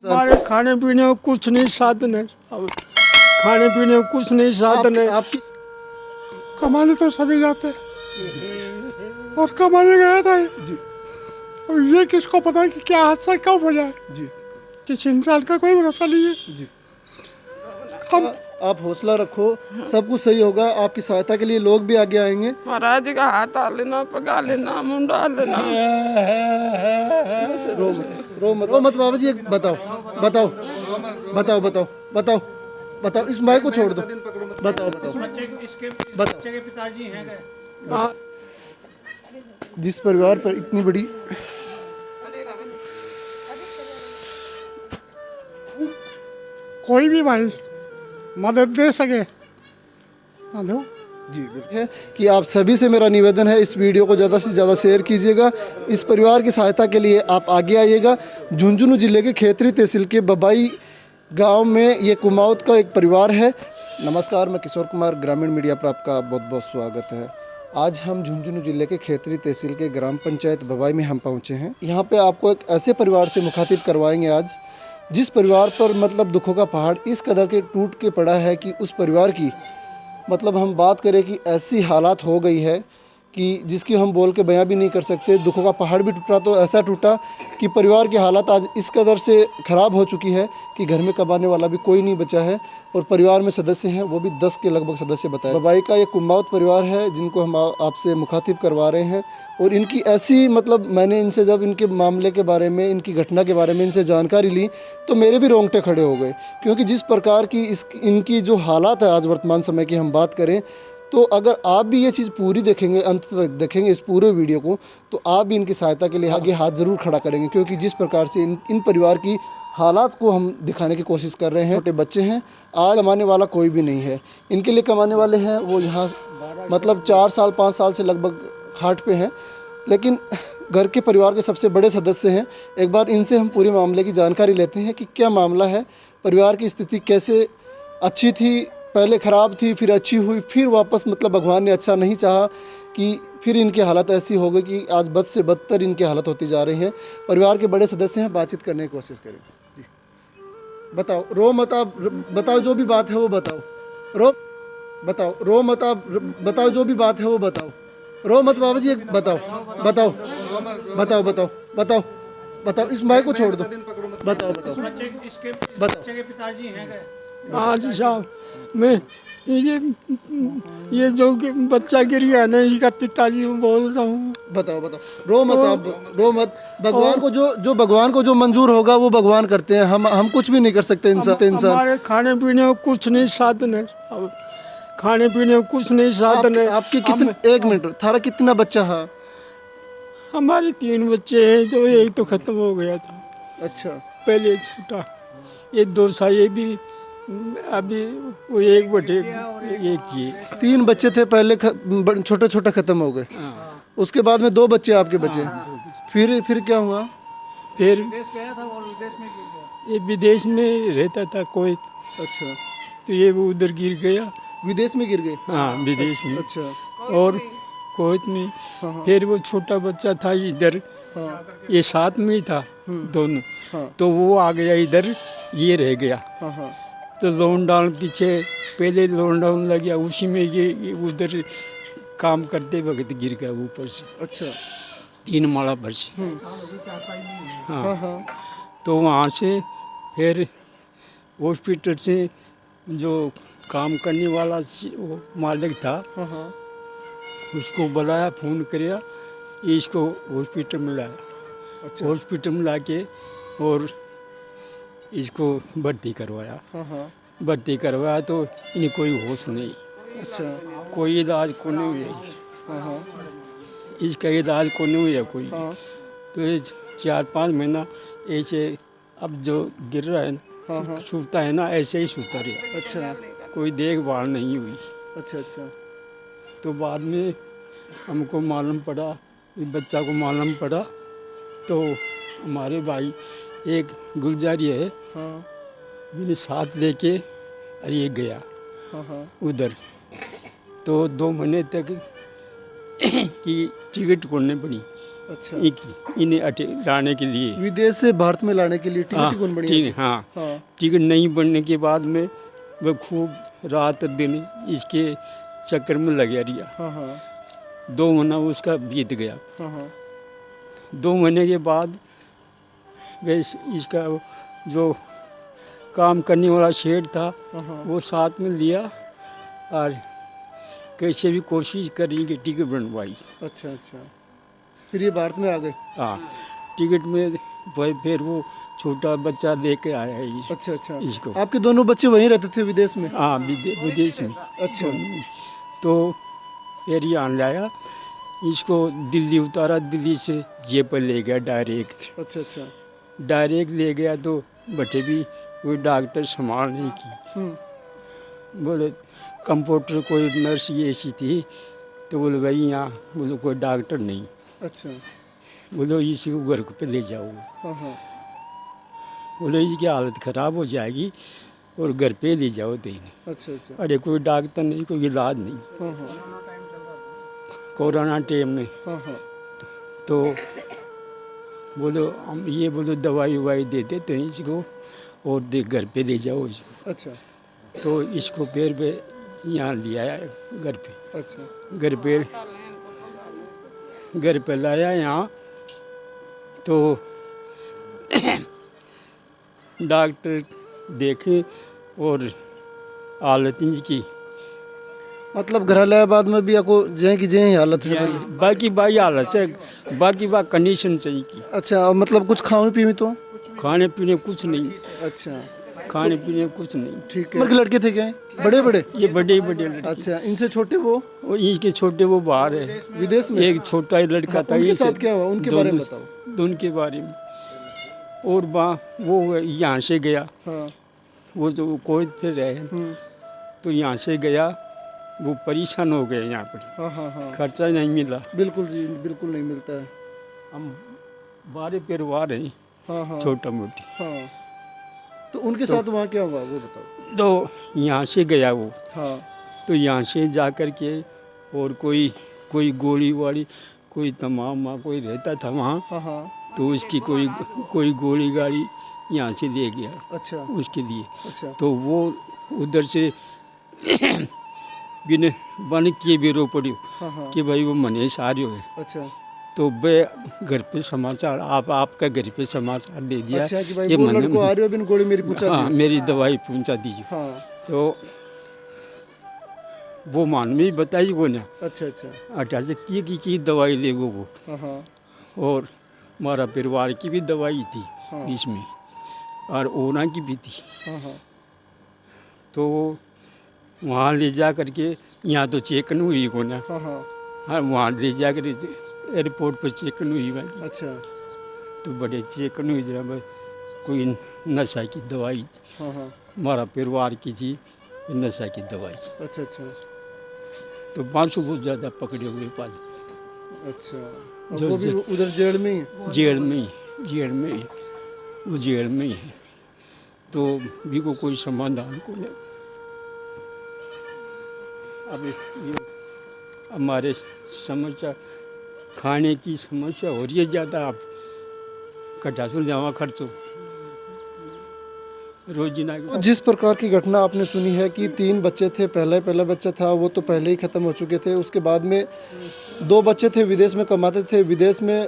हमारे खाने पीने को कुछ नहीं साधन है। अब खाने पीने को कुछ नहीं साधन है। आपकी कमाने तो सभी जाते हैं और कमाने गया था जी और ये किसको पता है कि क्या हादसा कब हो जाए। जी किसी इंसान का कोई भरोसा नहीं है। जी हम आप हौसला रखो, सब कुछ सही होगा। आपकी सहायता के लिए लोग भी आगे आएंगे। महाराज का हाथ आ लेना, पका लेना, मुंडा लेना। रो मत बाबा जी। एक बताओ बताओ बताओ बताओ बताओ बताओ इस भाई को छोड़ दो। बताओ बताओ बच्चे के पिताजी हैं जिस परिवार पर इतनी बड़ी कोई भी भाई मदद दे सके दो। जी है कि आप सभी से मेरा निवेदन है, इस वीडियो को ज़्यादा से ज़्यादा शेयर कीजिएगा। इस परिवार की सहायता के लिए आप आगे आइएगा। झुंझुनू जिले के खेतरी तहसील के बबाई गांव में ये कुमाऊत का एक परिवार है। नमस्कार, मैं किशोर कुमार, ग्रामीण मीडिया पर आपका बहुत बहुत स्वागत है। आज हम झुंझुनू जिले के खेतरी तहसील के ग्राम पंचायत बबाई में हम पहुँचे हैं। यहाँ पर आपको एक ऐसे परिवार से मुखातिब करवाएंगे आज, जिस परिवार पर मतलब दुखों का पहाड़ इस कदर के टूट के पड़ा है कि उस परिवार की मतलब हम बात करें कि ऐसी हालात हो गई है कि जिसकी हम बोल के बयां भी नहीं कर सकते। दुखों का पहाड़ भी टूटा तो ऐसा टूटा कि परिवार की हालत आज इस कदर से ख़राब हो चुकी है कि घर में कमाने वाला भी कोई नहीं बचा है और परिवार में सदस्य हैं वो भी 10 के लगभग सदस्य बताए। बबाई का ये कुमाऊत परिवार है जिनको हम आपसे मुखातिब करवा रहे हैं। और इनकी ऐसी मतलब मैंने इनसे जब इनके मामले के बारे में, इनकी घटना के बारे में इनसे जानकारी ली तो मेरे भी रोंगटे खड़े हो गए, क्योंकि जिस प्रकार की इनकी जो हालात है आज वर्तमान समय की हम बात करें तो अगर आप भी ये चीज़ पूरी देखेंगे, अंत तक देखेंगे इस पूरे वीडियो को, तो आप भी इनकी सहायता के लिए आगे हाथ ज़रूर खड़ा करेंगे। क्योंकि जिस प्रकार से इन परिवार की हालात को हम दिखाने की कोशिश कर रहे हैं। छोटे बच्चे हैं, आज कमाने वाला कोई भी नहीं है। इनके लिए कमाने वाले हैं वो यहाँ मतलब 4 साल 5 साल से लगभग खाट पे हैं, लेकिन घर के परिवार के सबसे बड़े सदस्य हैं। एक बार इनसे हम पूरे मामले की जानकारी लेते हैं कि क्या मामला है, परिवार की स्थिति कैसे अच्छी थी, पहले ख़राब थी, फिर अच्छी हुई, फिर वापस मतलब भगवान ने अच्छा नहीं चाहा कि फिर इनकी हालत ऐसी हो गई कि आज बद से बदतर इनकी हालत होती जा रही है। परिवार के बड़े सदस्य हैं, बातचीत करने की कोशिश करें। जी बताओ, रो मत आप, बताओ जो भी बात है वो बताओ। रो मत आप, बताओ जो भी बात है वो बताओ। रो मत बाबा जी। एक बताओ बताओ बताओ बताओ बताओ बताओ इस भाई को छोड़ दो। बताओ बताओ बच्चे के पिताजी हैं हाँ जी साहब। मैं ये जो बच्चा गिर गया ना, इसका पिताजी बोल रहा हूँ। बताओ बताओ। रो मत आप, रो मत। भगवान को जो भगवान को जो मंजूर होगा वो भगवान करते हैं। हम कुछ भी नहीं कर सकते इंसान। हमारे खाने पीने को कुछ नहीं साधन है। अब खाने पीने को कुछ नहीं साधन है। आपकी कितने, एक मिनट, थारा कितना बच्चा है? हमारे 3 बच्चे हैं, तो एक तो खत्म हो गया था। अच्छा, पहले छोटा, ये 2 साल, ये भी अभी वो एक बटे एक ही। 3 बच्चे थे पहले, छोटे छोटे खत्म हो गए। उसके बाद में 2 बच्चे आपके बचे। फिर क्या हुआ? फिर ये विदेश में रहता था कोई, अच्छा, तो ये वो उधर गिर गया। विदेश में गिर गए? हाँ विदेश में। अच्छा, और कोयत में। हाँ। फिर वो छोटा बच्चा था इधर, हाँ ये साथ में ही था दोनों। हाँ तो वो आ गया इधर, ये रह गया। हाँ हाँ तो लॉकडाउन पीछे, पहले लॉकडाउन लग गया, उसी में ये उधर काम करते वक्त गिर गया ऊपर से। अच्छा, 3 माला पर से। हाँ हाँ, हाँ तो वहाँ से फिर हॉस्पिटल से जो काम करने वाला वो मालिक था, हाँ हाँ उसको बुलाया, फ़ोन किया, इसको हॉस्पिटल में लाया। अच्छा, हॉस्पिटल में ला के और इसको भर्ती करवाया। हाँ हाँ भर्ती करवाया तो इन्हें कोई होश नहीं, अच्छा, कोई इलाज को नहीं हुआ, हाँ हाँ इसका इलाज को नहीं हुआ कोई। हाँ तो ये 4-5 महीना ऐसे अब जो गिर रहा है हाँ ना, हाँ सूता है ना, ऐसे ही सूता रहा, अच्छा कोई देखभाल नहीं हुई। अच्छा अच्छा तो बाद में हमको मालूम पड़ा, बच्चा को मालूम पड़ा, तो हमारे भाई एक गुलजारी है, हाँ मैंने साथ लेके अरे ये गया हाँ हाँ उधर। तो 2 महीने तक की टिकट खोलनी पड़ी, अच्छा। इन्हें लाने के लिए। विदेश से भारत में लाने के लिए हाँ, टिकट कौन बनी? ठीक, हाँ हाँ। टिकट नहीं बनने के बाद में वह खूब रात दिन इसके चक्कर में लगे रिया। हाँ हाँ 2 महीना उसका बीत गया। हाँ हाँ 2 महीने के बाद वे इसका जो काम करने वाला शेठ था हाँ। वो साथ में लिया और कैसे भी कोशिश करी कि टिकट बनवाई। अच्छा अच्छा, फिर ये भारत में आ गए? हाँ टिकट में फिर वो छोटा बच्चा लेके आया है अच्छा अच्छा, इसको। आपके दोनों बच्चे वहीं रहते थे विदेश में? हाँ विदेश में। अच्छा। तो फिर यहाँ लाया इसको, दिल्ली उतारा, दिल्ली से जयपुर ले गया डायरेक्ट। अच्छा अच्छा। डायरेक्ट ले गया तो बच्चे भी कोई डॉक्टर संभाल नहीं की। बोले कंपाउंडर कोई नर्स ये ऐसी थी तो बोले भाई यहाँ बोलो कोई डॉक्टर नहीं। अच्छा। बोलो इसी को घर पे ले जाओ। हाँ हाँ बोले इसकी हालत ख़राब हो जाएगी और घर पे ले जाओ देने। अच्छा अच्छा। अरे कोई डॉक्टर नहीं, कोई इलाज नहीं। हाँ हाँ कोरोना टाइम में हाँ हाँ तो बोलो हम ये बोलो दवाई ववाई दे देते हैं इसको और घर पे ले जाओ इसको। अच्छा तो इसको फिर पे यहाँ ले आया घर पे। अच्छा। घर पे लाया यहाँ तो डॉक्टर देखे और हालत इनकी, मतलब घर लाया बाद में भी आपको जय की जय ही हालत है भाई? बाकी बाई हालत है, बाकी बा कंडीशन चाहिए की। अच्छा, और मतलब कुछ खाऊं पीऊं तो? खाने पीने कुछ नहीं, अच्छा खाने पीने कुछ नहीं। ठीक है। लड़के थे क्या? बड़े बड़े? ये बड़े बड़े लड़के। अच्छा, इनसे छोटे वो? और इनके छोटे वो बाहर है विदेश में? एक छोटा ही लड़का हाँ, था। उनके ये साथ क्या हुआ? उनके बारे में बताओ। दोनों के बारे में। और वो यहाँ से गया, हाँ। वो जो कोई से रहे तो यहाँ से गया, वो परेशान हो गए यहाँ पर। हाँ हाँ हाँ, खर्चा नहीं मिला। बिल्कुल जी, बिल्कुल नहीं मिलता है। हम 12 परिवार हैं हाँ हाँ छोटा मोटी। हाँ, तो उनके साथ वहाँ क्या हुआ वो बताओ। तो यहाँ से गया वो, हाँ तो यहाँ से जा कर के और कोई गोली वाली कोई तमाम कोई रहता था वहाँ, हाँ हाँ। तो उसकी कोई गोली गाड़ी यहाँ से ले गया अच्छा उसके लिए। अच्छा। तो वो उधर से बिन बन किए भी रो पड़ी हाँ हाँ। कि भाई वो मनीष आ रहे हो। अच्छा तो वे घर पे समाचार आपका घर पे समाचार दे दिया। अच्छा कि भाई वो लड़को आ रहे हो, बिन गोली मेरी पहुंचा हाँ दी। मेरी दवाई पहुंचा दीजिए। हाँ। तो वो मान में बताई वो ना। अच्छा अच्छा। 18 की दवाई ले वो। हाँ हाँ और हमारा परिवार की भी दवाई थी हाँ। इसमें और ओना की भी थी। हाँ हाँ। तो वहाँ ले जा करके, यहाँ तो चेक नहीं हुई को ना। हाँ हाँ। हाँ वहाँ ले जा कर एयरपोर्ट पर चेक नहीं हुई मैं। अच्छा। तो बड़े चेक नहीं हुई जरा कोई नशा की दवाई थी। हाँ हाँ। हमारा परिवार की थी नशा की दवाई। अच्छा अच्छा। तो 500 बहुत ज़्यादा पकड़े हुए पास। अच्छा, और जो- वो भी जो- उधर जेल में ही? जेल में ही वो जेल में ही है। तो भी को कोई समाधान को नहीं। अब ये हमारे समस्या खाने की समस्या हो रही है ज़्यादा। आप कटासुल जावा खर्चो रोजीना तो जिस प्रकार की घटना आपने सुनी है कि 3 बच्चे थे, पहला बच्चा था वो तो पहले ही ख़त्म हो चुके थे, उसके बाद में 2 बच्चे थे विदेश में कमाते थे। विदेश में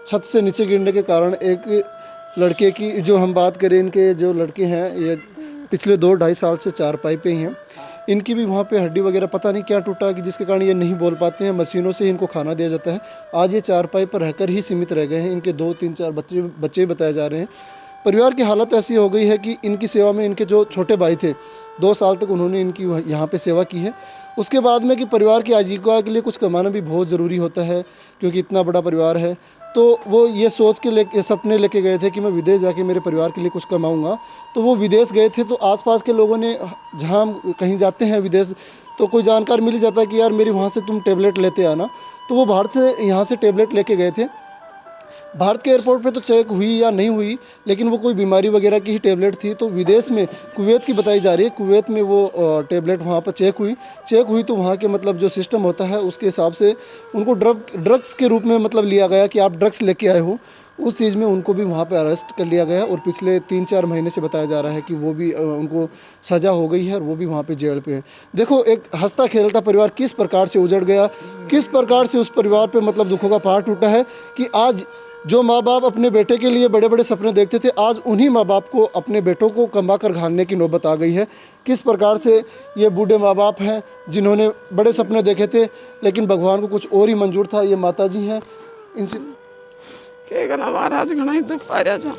छत से नीचे गिरने के कारण एक लड़के की, जो हम बात करें इनके जो लड़के हैं ये पिछले 2-2.5 साल से चारपाई पे ही हैं। इनकी भी वहाँ पे हड्डी वगैरह पता नहीं क्या टूटा कि जिसके कारण ये नहीं बोल पाते हैं, मशीनों से ही इनको खाना दिया जाता है। आज ये चारपाई पर रहकर ही सीमित रह गए हैं। इनके 2-3-4 बच्चे बताए जा रहे हैं। परिवार की हालत ऐसी हो गई है कि इनकी सेवा में इनके जो छोटे भाई थे 2 साल तक उन्होंने इनकी यहाँ पे सेवा की है। उसके बाद में कि परिवार की आजीविका के लिए कुछ कमाना भी बहुत ज़रूरी होता है, क्योंकि इतना बड़ा परिवार है। तो वो ये सोच के सपने लेके गए थे कि मैं विदेश जाके मेरे परिवार के लिए कुछ कमाऊँगा। तो वो विदेश गए थे, तो आसपास के लोगों ने, जहाँ हम कहीं जाते हैं विदेश तो कोई जानकार मिल ही जाता है कि यार मेरी वहाँ से तुम टेबलेट लेते आना। तो वो बाहर से यहाँ से टेबलेट लेके गए थे। भारत के एयरपोर्ट पे तो चेक हुई या नहीं हुई, लेकिन वो कोई बीमारी वगैरह की ही टेबलेट थी। तो विदेश में कुवैत की बताई जा रही है, कुवैत में वो टेबलेट वहाँ पर चेक हुई तो वहाँ के मतलब जो सिस्टम होता है उसके हिसाब से उनको ड्रग्स के रूप में मतलब लिया गया कि आप ड्रग्स लेके आए हो, उस चीज़ में उनको भी वहाँ पे अरेस्ट कर लिया गया। और पिछले 3-4 महीने से बताया जा रहा है कि वो भी उनको सज़ा हो गई है और वो भी वहाँ पे जेल पे है। देखो एक हंसता खेलता परिवार किस प्रकार से उजड़ गया, किस प्रकार से उस परिवार पे मतलब दुखों का पहाड़ टूटा है कि आज जो माँ बाप अपने बेटे के लिए बड़े बड़े सपने देखते थे, आज उन्हीं माँ बाप को अपने बेटों को कमा कर खाने की नौबत आ गई है। किस प्रकार से ये बूढ़े माँ बाप हैं जिन्होंने बड़े सपने देखे थे, लेकिन भगवान को कुछ और ही मंजूर था। ये माता जी हैं, इनसे के करना महाराज घना ही दुख पा रहा था।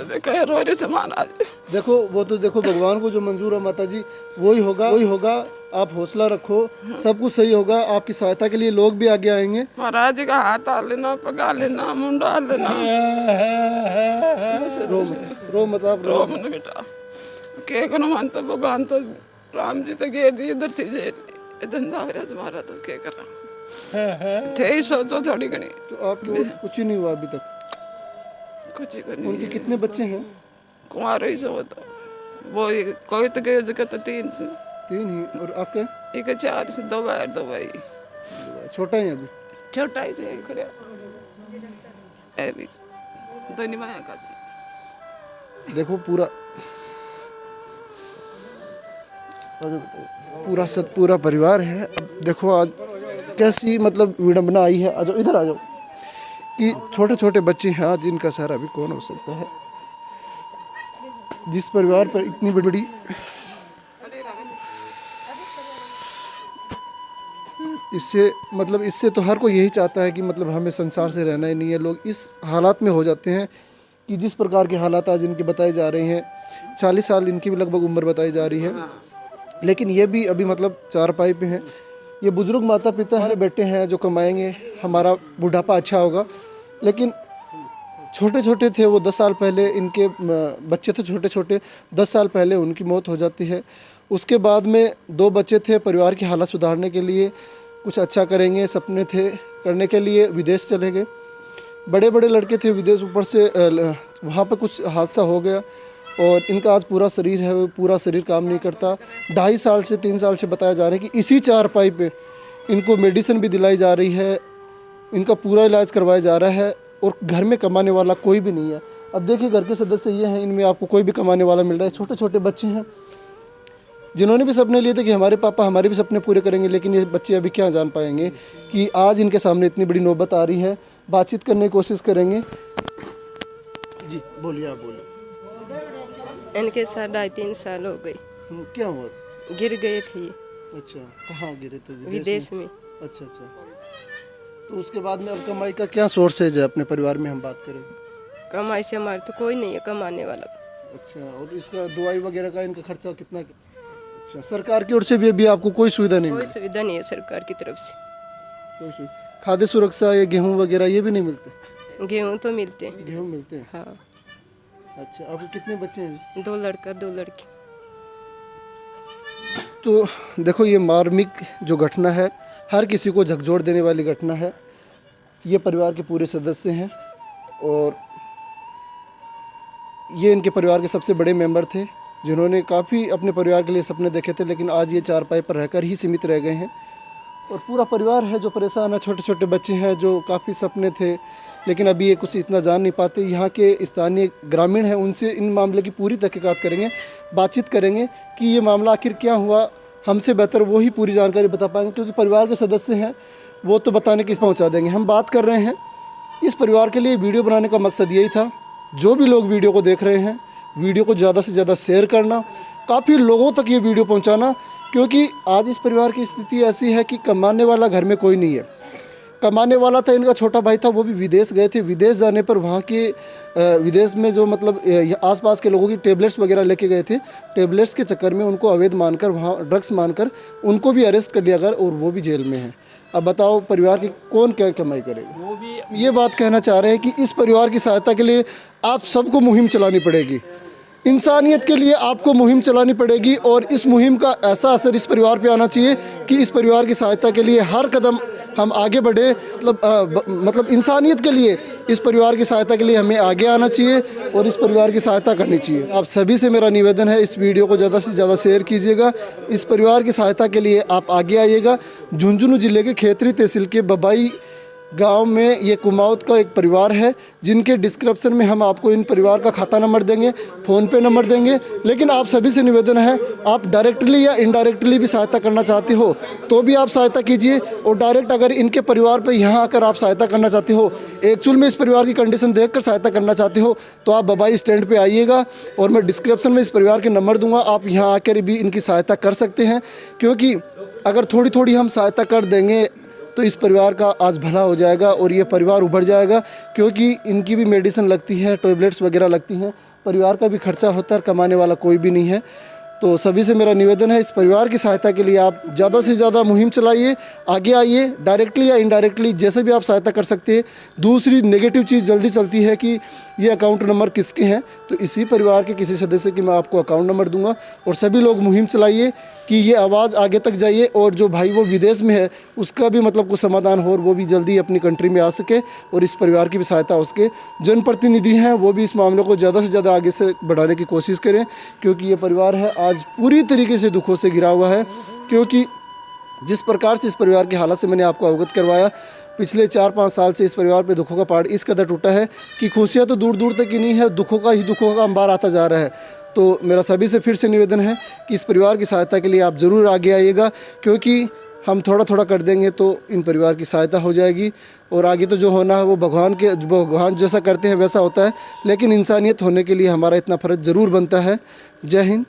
देखा रो रहे से महाराज। देखो वो तो देखो भगवान को जो मंजूर है माता जी वही होगा। आप हौसला रखो, सब कुछ सही होगा। आपकी सहायता के लिए लोग भी आगे आएंगे। महाराज का हाथ आ लेना, पगा लेना, मुंडा लेना। रो मत आप रो मन बेटा के करना मानता भगवान तो राम जी तो घेर दी इधर थी जेल धंधा हो रहा तुम्हारा तो क्या कर रहा थे ही सोचो थोड़ी घनी। तो आपके कुछ ही नहीं हुआ अभी तक? कुछ ही करनी। उनके कितने बच्चे हैं? कुमार ही सो तो वो कोई तो गए जगह तो 3 से 3 ही। और आपके? एक 4 से 2 बार 2 भाई। छोटा है अभी? छोटा ही से खड़े अभी दोनों माया का जी। देखो पूरा परिवार है। अब देखो आज कैसी मतलब विडंबना आई है। आ जाओ इधर आ जाओ कि छोटे छोटे बच्चे हैं आज इनका सहारा अभी कौन हो सकता है। जिस परिवार पर इतनी बड़ी इससे तो हर कोई यही चाहता है कि मतलब हमें संसार से रहना ही नहीं है। लोग इस हालात में हो जाते हैं कि जिस प्रकार के हालात आज इनके बताए जा रहे हैं, 40 साल इनकी भी लगभग उम्र बताई जा रही है, लेकिन ये भी अभी मतलब चारपाई पे हैं। ये बुजुर्ग माता पिता हमारे बेटे हैं जो कमाएंगे, हमारा बुढ़ापा अच्छा होगा। लेकिन छोटे छोटे थे वो, 10 साल पहले इनके बच्चे थे छोटे छोटे, 10 साल पहले उनकी मौत हो जाती है। उसके बाद में 2 बच्चे थे। परिवार की हालत सुधारने के लिए कुछ अच्छा करेंगे सपने थे करने के लिए विदेश चले गए। बड़े बड़े लड़के थे विदेश, ऊपर से वहाँ पर कुछ हादसा हो गया और इनका आज पूरा शरीर है वो पूरा शरीर काम नहीं करता। 2.5 साल से 3 साल से बताया जा रहा है कि इसी चारपाई पे इनको मेडिसिन भी दिलाई जा रही है, इनका पूरा इलाज करवाया जा रहा है और घर में कमाने वाला कोई भी नहीं है। अब देखिए घर के सदस्य ये हैं, इनमें आपको कोई भी कमाने वाला मिल रहा है। छोटे छोटे बच्चे हैं जिन्होंने भी सपने लिए थे कि हमारे पापा हमारे भी सपने पूरे करेंगे, लेकिन ये बच्चे अभी क्या जान पाएंगे कि आज इनके सामने इतनी बड़ी नौबत आ रही है। बातचीत करने की कोशिश करेंगे। जी बोलिए, आप बोलिए। इनके साथ 2.5-3 साल हो गई। क्या हुआ? गिर गए थे ये। अच्छा, कहाँ गिरे थे? विदेश में। अच्छा। तो उसके बाद में अब कमाई का क्या सोर्सेज है अपने परिवार में हम बात करें? कमाई से हमारे तो कोई नहीं है कमाने वाला। अच्छा, और इसका दवाई वगैरह का इनका खर्चा कितना? अच्छा, सरकार की ओर से भी अभी आपको कोई सुविधा नहीं? कोई सुविधा नहीं है सरकार की तरफ से। कोई सुविधा? खाद्य सुरक्षा या गेहूँ वगैरह ये भी नहीं मिलते? गेहूँ तो मिलते हैं। गेहूँ मिलते हैं? हाँ। अच्छा, आपको कितने बच्चे हैं? 2 लड़का 2 लड़की। तो देखो ये मार्मिक जो घटना है, हर किसी को झकझोर देने वाली घटना है। ये परिवार के पूरे सदस्य हैं और ये इनके परिवार के सबसे बड़े मेंबर थे जिन्होंने काफ़ी अपने परिवार के लिए सपने देखे थे, लेकिन आज ये चारपाई पर रहकर ही सीमित रह गए हैं। और पूरा परिवार है जो परेशान है। छोटे छोटे बच्चे हैं जो काफ़ी सपने थे, लेकिन अभी ये कुछ इतना जान नहीं पाते। यहाँ के स्थानीय ग्रामीण हैं, उनसे इन मामले की पूरी तहकीकात करेंगे, बातचीत करेंगे कि ये मामला आखिर क्या हुआ। हमसे बेहतर वो ही पूरी जानकारी बता पाएंगे, क्योंकि परिवार के सदस्य हैं वो तो बताने की पहुँचा देंगे। हम बात कर रहे हैं इस परिवार के लिए। वीडियो बनाने का मकसद यही था, जो भी लोग वीडियो को देख रहे हैं वीडियो को ज़्यादा से ज़्यादा शेयर करना, काफ़ी लोगों तक ये वीडियो पहुंचाना, क्योंकि आज इस परिवार की स्थिति ऐसी है कि कमाने वाला घर में कोई नहीं है। कमाने वाला था इनका छोटा भाई था, वो भी विदेश गए थे। विदेश जाने पर वहाँ के विदेश में जो मतलब आसपास के लोगों की टेबलेट्स वगैरह लेके गए थे, टेबलेट्स के चक्कर में उनको अवैध मानकर, वहाँ ड्रग्स मानकर उनको भी अरेस्ट कर लिया गया और वो भी जेल में है। अब बताओ परिवार की कौन क्या कमाई करेगा? वो भी ये बात कहना चाह रहे हैं कि इस परिवार की सहायता के लिए आप सबको मुहिम चलानी पड़ेगी। इंसानियत के लिए आपको मुहिम चलानी पड़ेगी और इस मुहिम का ऐसा असर इस परिवार पे आना चाहिए कि इस परिवार की सहायता के लिए हर कदम हम आगे बढ़े, मतलब इंसानियत के लिए, इस परिवार की सहायता के लिए हमें आगे आना चाहिए और इस परिवार की सहायता करनी चाहिए। आप सभी से मेरा निवेदन है, इस वीडियो को ज़्यादा से ज़्यादा शेयर कीजिएगा। इस परिवार की सहायता के लिए आप आगे आइएगा। झुंझुनू जिले के खेतरी तहसील के बबाई गांव में ये कुमाऊत का एक परिवार है, जिनके डिस्क्रिप्शन में हम आपको इन परिवार का खाता नंबर देंगे, फ़ोन पे नंबर देंगे। लेकिन आप सभी से निवेदन है, आप डायरेक्टली या इनडायरेक्टली भी सहायता करना चाहते हो तो भी आप सहायता कीजिए, और डायरेक्ट अगर इनके परिवार पे यहाँ आकर आप सहायता करना चाहते हो, एक्चुअल में इस परिवार की कंडीशन देखकर सहायता करना चाहते हो, तो आप बबाई स्टैंड पर आइएगा और मैं डिस्क्रिप्शन में इस परिवार के नंबर दूँगा। आप यहाँ आकर भी इनकी सहायता कर सकते हैं, क्योंकि अगर थोड़ी थोड़ी हम सहायता कर देंगे तो इस परिवार का आज भला हो जाएगा और ये परिवार उभर जाएगा, क्योंकि इनकी भी मेडिसिन लगती है, टैबलेट्स वगैरह लगती हैं, परिवार का भी खर्चा होता है, कमाने वाला कोई भी नहीं है। तो सभी से मेरा निवेदन है, इस परिवार की सहायता के लिए आप ज़्यादा से ज़्यादा मुहिम चलाइए, आगे आइए, डायरेक्टली या इनडायरेक्टली जैसे भी आप सहायता कर सकते हैं। दूसरी नेगेटिव चीज़ जल्दी चलती है कि ये अकाउंट नंबर किसके हैं, तो इसी परिवार के किसी सदस्य की मैं आपको अकाउंट नंबर दूंगा। और सभी लोग मुहिम चलाइए कि ये आवाज़ आगे तक जाइए, और जो भाई वो विदेश में है उसका भी मतलब कुछ समाधान हो और वो भी जल्दी अपनी कंट्री में आ सके, और इस परिवार की भी सहायता हो सके। जनप्रतिनिधि हैं वो भी इस मामले को ज़्यादा से ज़्यादा आगे से बढ़ाने की कोशिश करें, क्योंकि ये परिवार है आज पूरी तरीके से दुखों से घिरा हुआ है। क्योंकि जिस प्रकार से इस परिवार की हालत से मैंने आपको अवगत करवाया, पिछले 4-5 साल से इस परिवार पे दुखों का पहाड़ इस कदर टूटा है कि खुशियाँ तो दूर दूर तक ही नहीं है, दुखों का अंबार आता जा रहा है। तो मेरा सभी से फिर से निवेदन है कि इस परिवार की सहायता के लिए आप ज़रूर आगे आइएगा, क्योंकि हम थोड़ा थोड़ा कर देंगे तो इन परिवार की सहायता हो जाएगी, और आगे तो जो होना है वो भगवान जैसा करते हैं वैसा होता है, लेकिन इंसानियत होने के लिए हमारा इतना फ़र्ज ज़रूर बनता है। जय हिंद।